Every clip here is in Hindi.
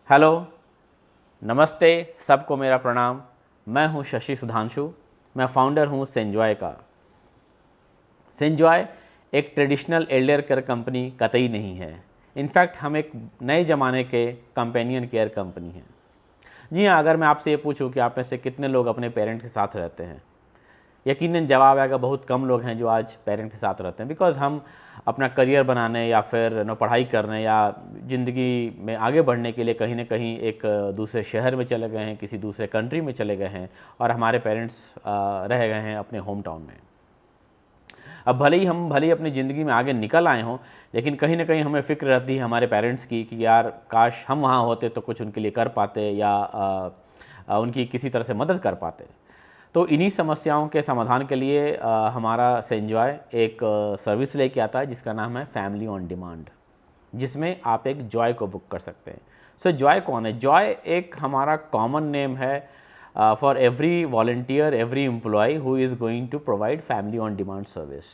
हेलो, नमस्ते, सबको मेरा प्रणाम। मैं हूं शशि सुधांशु। मैं फाउंडर हूं सेंजॉय का। सेंजॉय एक ट्रेडिशनल एल्डर केयर कंपनी कतई नहीं है। इनफैक्ट हम एक नए ज़माने के कंपेनियन केयर कंपनी हैं। जी हाँ, अगर मैं आपसे ये पूछूं कि आप में से कितने लोग अपने पेरेंट के साथ रहते हैं, यकीनन जवाब आएगा बहुत कम लोग हैं जो आज पेरेंट के साथ रहते हैं। बिकॉज़ हम अपना करियर बनाने या फिर पढ़ाई करने या ज़िंदगी में आगे बढ़ने के लिए कहीं ना कहीं एक दूसरे शहर में चले गए हैं, किसी दूसरे कंट्री में चले गए हैं और हमारे पेरेंट्स रह गए हैं अपने होम टाउन में। अब भले ही अपनी ज़िंदगी में आगे निकल आए हों, लेकिन कहीं ना कहीं हमें फ़िक्र रहती है हमारे पेरेंट्स की कि यार काश हम वहाँ होते तो कुछ उनके लिए कर पाते या उनकी किसी तरह से मदद कर पाते। तो इन्हीं समस्याओं के समाधान के लिए हमारा सेंजॉय एक सर्विस लेके आता है जिसका नाम है फैमिली ऑन डिमांड, जिसमें आप एक जॉय को बुक कर सकते हैं। सो जॉय कौन है? जॉय एक हमारा कॉमन नेम है for every volunteer, every employee who is going to provide family on demand service.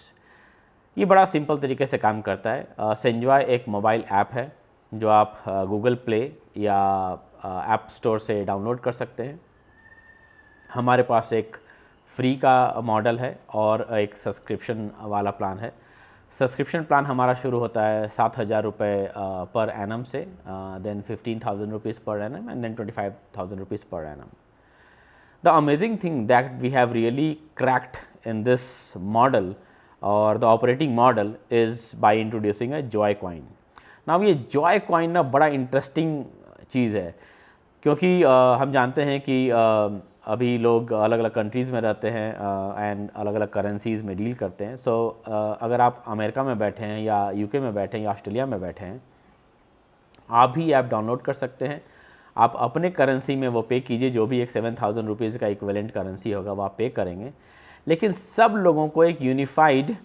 ये बड़ा सिंपल तरीके से काम करता है। सेंजॉय एक मोबाइल ऐप है जो आप गूगल प्ले या ऐप स्टोर से डाउनलोड कर सकते हैं। हमारे पास एक फ्री का मॉडल है और एक सब्सक्रिप्शन वाला प्लान है। सब्सक्रिप्शन प्लान हमारा शुरू होता है 7,000 रुपये पर एनम से, then 15,000 rupees per annum and then 25,000 rupees per annum. The amazing thing that we have really cracked in this model or the operating model is by introducing a joy coin. Now ये joy coin ना बड़ा इंटरेस्टिंग चीज़ है, क्योंकि हम जानते हैं कि अभी लोग अलग अलग कंट्रीज़ में रहते हैं एंड अलग अलग करेंसीज़ में डील करते हैं। सो अगर आप अमेरिका में बैठे हैं या यूके में बैठे हैं या ऑस्ट्रेलिया में बैठे हैं, आप भी ऐप डाउनलोड कर सकते हैं। आप अपने करेंसी में वो पे कीजिए, जो भी एक 7,000 रुपीज़ का इक्विवेलेंट करेंसी होगा वो आप पे करेंगे। लेकिन सब लोगों को एक यूनिफाइड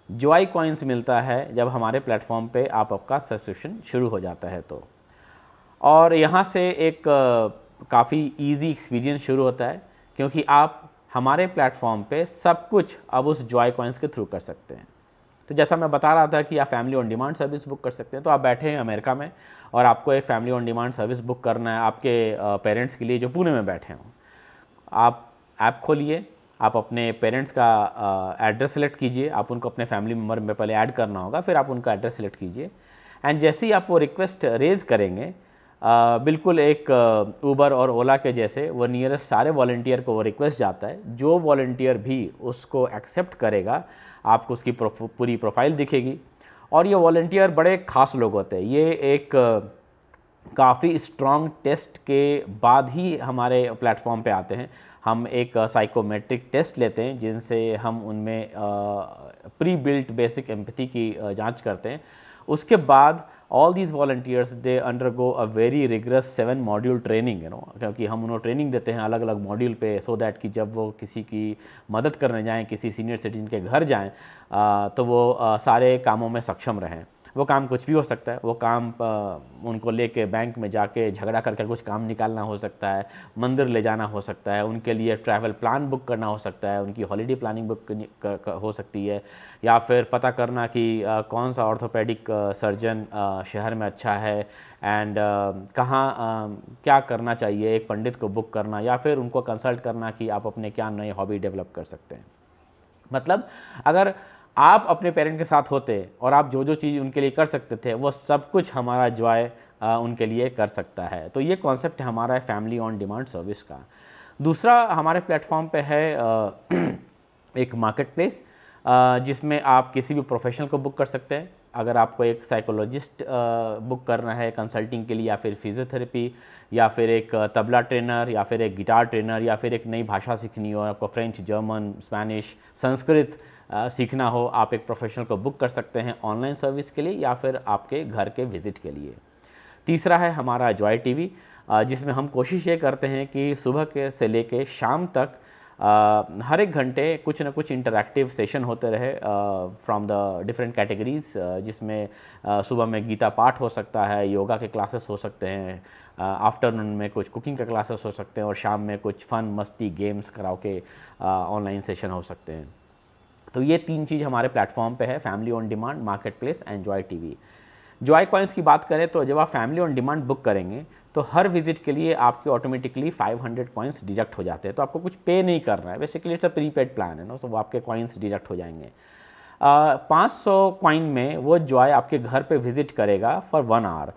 जॉय कॉइन्स मिलता है जब हमारे प्लेटफॉर्म पे आपका सब्सक्रिप्शन शुरू हो जाता है तो। और यहाँ से एक काफ़ी इजी एक्सपीरियंस शुरू होता है, क्योंकि आप हमारे प्लेटफॉर्म पे सब कुछ अब उस जॉय कॉइन्स के थ्रू कर सकते हैं। तो जैसा मैं बता रहा था कि आप family on demand service book कर सकते हैं। तो आप बैठे हैं अमेरिका में और आपको एक family on demand service book करना है आपके पेरेंट्स के लिए जो पुणे में बैठे हों। आप ऐप खोलिए, आप अपने पेरेंट्स का एड्रेस सेलेक्ट कीजिए। आप उनको अपने फैमिली मेम्बर में पहले ऐड करना होगा, फिर आप उनका एड्रेस सेलेक्ट कीजिए एंड जैसे ही आप वो रिक्वेस्ट रेज़ करेंगे, बिल्कुल एक ऊबर और ओला के जैसे वो नियरेस्ट सारे वॉलंटियर को वो रिक्वेस्ट जाता है। जो वॉलंटियर भी उसको एक्सेप्ट करेगा, आपको उसकी पूरी प्रोफाइल दिखेगी। और ये वॉलंटियर बड़े ख़ास लोग होते हैं। ये एक काफ़ी स्ट्रॉन्ग टेस्ट के बाद ही हमारे प्लेटफॉर्म पे आते हैं। हम एक साइकोमेट्रिक टेस्ट लेते हैं जिनसे हम उनमें प्री बिल्ट बेसिक एम्पैथी की जांच करते हैं। उसके बाद all these volunteers they undergo a very rigorous 7 module training, क्योंकि हम उन्हें ट्रेनिंग देते हैं अलग अलग मॉड्यूल पे, सो दैट कि जब वो किसी की मदद करने जाएं, किसी सीनियर सिटीजन के घर जाएं, तो वो सारे कामों में सक्षम रहें। वो काम कुछ भी हो सकता है। वो काम उनको लेके बैंक में जाके झगड़ा करके कुछ काम निकालना हो सकता है, मंदिर ले जाना हो सकता है, उनके लिए ट्रैवल प्लान बुक करना हो सकता है, उनकी हॉलीडे प्लानिंग बुक हो सकती है, या फिर पता करना कि कौन सा ऑर्थोपेडिक सर्जन शहर में अच्छा है एंड कहाँ क्या करना चाहिए, एक पंडित को बुक करना, या फिर उनको कंसल्ट करना कि आप अपने क्या नए हॉबी डेवलप कर सकते हैं। मतलब अगर आप अपने पेरेंट के साथ होते और आप जो जो चीज़ उनके लिए कर सकते थे, वो सब कुछ हमारा जॉय उनके लिए कर सकता है। तो ये कॉन्सेप्ट है हमारा फैमिली ऑन डिमांड सर्विस का। दूसरा हमारे प्लेटफॉर्म पे है एक मार्केट प्लेस, जिसमें आप किसी भी प्रोफेशनल को बुक कर सकते हैं। अगर आपको एक साइकोलॉजिस्ट बुक करना है कंसल्टिंग के लिए, या फिर फिजियोथेरेपी, या फिर एक तबला ट्रेनर, या फिर एक गिटार ट्रेनर, या फिर एक नई भाषा सीखनी हो, आपको फ्रेंच, जर्मन, स्पेनिश, संस्कृत सीखना हो, आप एक प्रोफेशनल को बुक कर सकते हैं ऑनलाइन सर्विस के लिए या फिर आपके घर के विज़िट के लिए। तीसरा है हमारा जॉय टीवी, जिसमें हम कोशिश ये करते हैं कि सुबह के से लेके शाम तक हर एक घंटे कुछ ना कुछ इंटरैक्टिव सेशन होते रहे फ्रॉम द डिफरेंट कैटेगरीज, जिसमें सुबह में गीता पाठ हो सकता है, योगा के क्लासेस हो सकते हैं, आफ्टरनून में कुछ कुकिंग के क्लासेस हो सकते हैं, और शाम में कुछ फन, मस्ती, गेम्स, कराओके ऑनलाइन सेशन हो सकते हैं। तो ये 3 चीज़ हमारे प्लेटफॉर्म पे है, family on demand, market place and Joy TV. Joy coins की बात करें तो जब आप फैमिली ऑन डिमांड बुक करेंगे तो हर विजिट के लिए आपके ऑटोमेटिकली 500 कॉइन्स डिडक्ट हो जाते हैं, तो आपको कुछ पे नहीं करना है, basically it's a prepaid plan है ना, सो वो आपके कॉइन्स डिडक्ट हो जाएंगे। 500 कॉइन में वो जॉय आपके घर पे विजिट करेगा फॉर 1 आवर।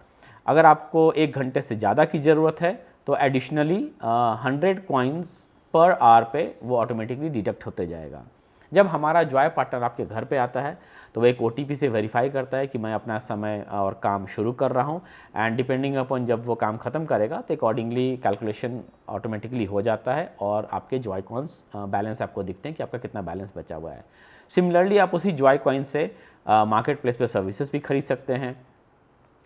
अगर आपको 1 घंटे से ज़्यादा की ज़रूरत है तो एडिशनली 100 कॉइन्स पर आवर पे वो ऑटोमेटिकली डिडक्ट होते जाएगा। जब हमारा जॉय पार्टनर आपके घर पे आता है तो वो एक OTP से वेरीफाई करता है कि मैं अपना समय और काम शुरू कर रहा हूँ, एंड डिपेंडिंग अपॉन जब वो काम ख़त्म करेगा तो अकॉर्डिंगली कैलकुलेशन ऑटोमेटिकली हो जाता है और आपके जॉय कॉइन्स बैलेंस आपको दिखते हैं कि आपका कितना बैलेंस बचा हुआ है। सिमिलरली आप उसी जॉय कॉइन से मार्केट प्लेस पर सर्विसेज भी खरीद सकते हैं।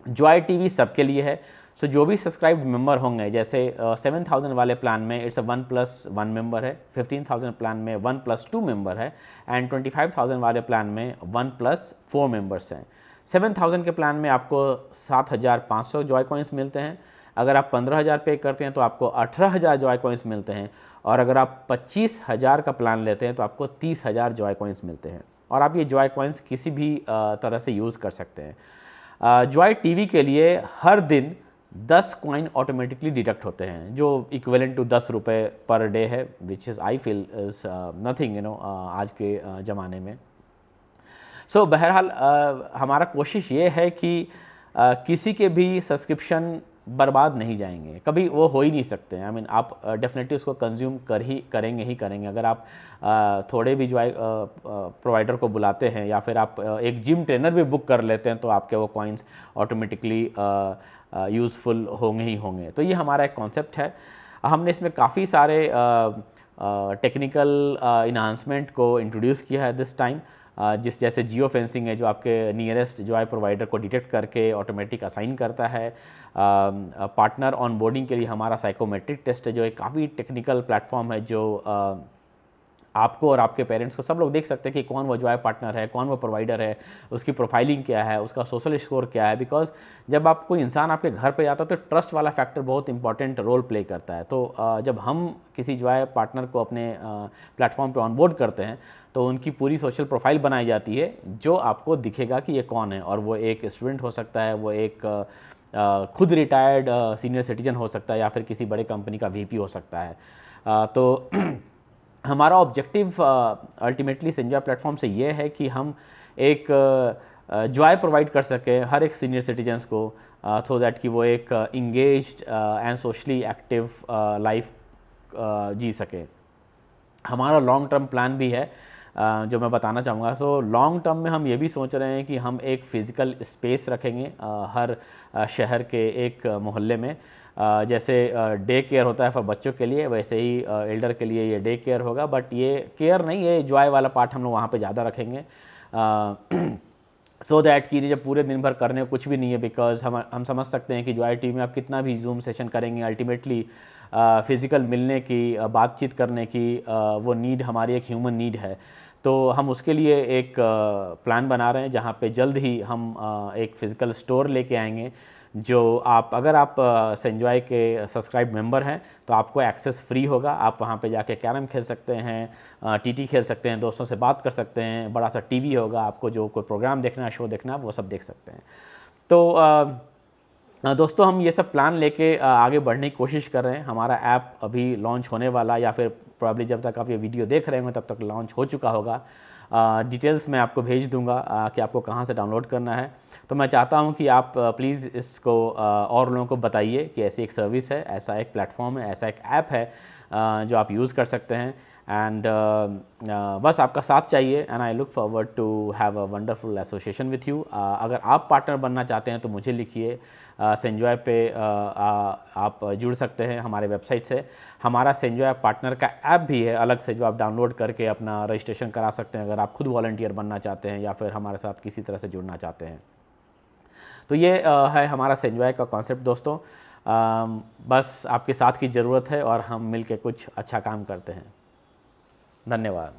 जॉय TV सबके लिए है, सो जो भी सब्सक्राइब मेंबर होंगे, जैसे 7000 वाले प्लान में इट्स अ 1+1 मेंबर है, 15000 प्लान में 1+2 मेंबर है, एंड 25000 वाले प्लान में 1+4 मेंबर्स हैं। 7000 के प्लान में आपको 7500 जॉय कॉइन्स मिलते हैं। अगर आप 15000 पे करते हैं तो आपको 18000 जॉय कॉइन्स मिलते हैं, और अगर आप 25000 का प्लान लेते हैं तो आपको 30000 जॉय कॉइन्स मिलते हैं, और आप ये जॉय कॉइन्स किसी भी तरह से यूज़ कर सकते हैं। जॉय TV के लिए हर दिन 10 कॉइन ऑटोमेटिकली डिडक्ट होते हैं, जो इक्विवेलेंट टू 10 रुपये पर डे है, which is I feel is nothing आज के ज़माने में। सो बहरहाल हमारा कोशिश ये है कि किसी के भी सब्सक्रिप्शन बर्बाद नहीं जाएंगे, कभी वो हो ही नहीं सकते हैं। आई मीन आप डेफिनेटली उसको कंज्यूम करेंगे। अगर आप थोड़े भी जॉय प्रोवाइडर को बुलाते हैं या फिर आप एक जिम ट्रेनर भी बुक कर लेते हैं तो आपके वो कॉइन्स ऑटोमेटिकली यूज़फुल होंगे ही होंगे। तो ये हमारा एक कॉन्सेप्ट है। हमने इसमें काफ़ी सारे टेक्निकल इन्हांसमेंट को इंट्रोड्यूस किया है दिस टाइम, जैसे जियो फेंसिंग है जो आपके नियरेस्ट जॉय प्रोवाइडर को डिटेक्ट करके ऑटोमेटिक असाइन करता है। पार्टनर ऑन बोर्डिंग के लिए हमारा साइकोमेट्रिक टेस्ट है जो एक काफ़ी टेक्निकल प्लेटफॉर्म है, जो आपको और आपके पेरेंट्स को सब लोग देख सकते हैं कि कौन वो जॉय पार्टनर है, कौन वो प्रोवाइडर है, उसकी प्रोफाइलिंग क्या है, उसका सोशल स्कोर क्या है। बिकॉज जब आप कोई इंसान आपके घर पे आता है तो ट्रस्ट वाला फैक्टर बहुत इंपॉर्टेंट रोल प्ले करता है। तो जब हम किसी जॉय पार्टनर को अपने प्लेटफॉर्म पे ऑनबोर्ड करते हैं तो उनकी पूरी सोशल प्रोफाइल बनाई जाती है, जो आपको दिखेगा कि ये कौन है, और वो एक स्टूडेंट हो सकता है, वो एक खुद रिटायर्ड सीनियर सिटीजन हो सकता है, या फिर किसी बड़े कंपनी का VP हो सकता है। तो हमारा ऑब्जेक्टिव अल्टीमेटली सेंजॉय प्लेटफॉर्म से ये है कि हम एक जॉय प्रोवाइड कर सकें हर एक सीनियर सिटीजन्स को, सो दैट कि वो एक engaged and socially active life जी सके। हमारा लॉन्ग टर्म प्लान भी है जो मैं बताना चाहूँगा। सो लॉन्ग टर्म में हम ये भी सोच रहे हैं कि हम एक फ़िज़िकल स्पेस रखेंगे हर शहर के एक मोहल्ले में। जैसे डे केयर होता है फॉर बच्चों के लिए, वैसे ही एल्डर के लिए ये डे केयर होगा, बट ये केयर नहीं, ये जॉय वाला पार्ट हम लोग वहाँ पे ज़्यादा रखेंगे, सो दैट कि जब पूरे दिन भर करने को कुछ भी नहीं है। बिकॉज हम समझ सकते हैं कि जॉय टीम में आप कितना भी जूम सेशन करेंगे, अल्टीमेटली फ़िज़िकल मिलने की, बातचीत करने की वो नीड हमारी एक ह्यूमन नीड है। तो हम उसके लिए एक प्लान बना रहे हैं जहाँ पे जल्द ही हम एक फ़िज़िकल स्टोर लेके आएंगे, जो अगर आप सेंजॉय के सब्सक्राइब मेंबर हैं तो आपको एक्सेस फ्री होगा। आप वहाँ पे जाके कैरम खेल सकते हैं, TT खेल सकते हैं, दोस्तों से बात कर सकते हैं, बड़ा सा TV होगा, आपको जो कोई प्रोग्राम देखना है, शो देखना है, वो सब देख सकते हैं। तो दोस्तों हम ये सब प्लान लेके आगे बढ़ने की कोशिश कर रहे हैं। हमारा ऐप अभी लॉन्च होने वाला, या फिर प्रॉब्ली जब तक आप ये वीडियो देख रहे होंगे तब तक लॉन्च हो चुका होगा। डिटेल्स मैं आपको भेज दूंगा कि आपको कहाँ से डाउनलोड करना है। तो मैं चाहता हूँ कि आप प्लीज़ इसको और लोगों को बताइए कि ऐसी एक सर्विस है, ऐसा एक प्लेटफॉर्म है, ऐसा एक ऐप है जो आप यूज़ कर सकते हैं। एंड बस आपका साथ चाहिए, and I look forward to have a wonderful association with you. अगर आप पार्टनर बनना चाहते हैं तो मुझे लिखिए, सेंजॉय पे आप जुड़ सकते हैं हमारे वेबसाइट से। हमारा सेंजॉय पार्टनर का ऐप भी है अलग से, जो आप डाउनलोड करके अपना रजिस्ट्रेशन करा सकते हैं अगर आप खुद वॉलंटियर बनना चाहते हैं या फिर हमारे साथ किसी तरह से जुड़ना चाहते हैं। तो ये है हमारा सेंजॉय का कॉन्सेप्ट दोस्तों। बस आपके साथ की ज़रूरत है और हम मिल के कुछ अच्छा काम करते हैं। धन्यवाद।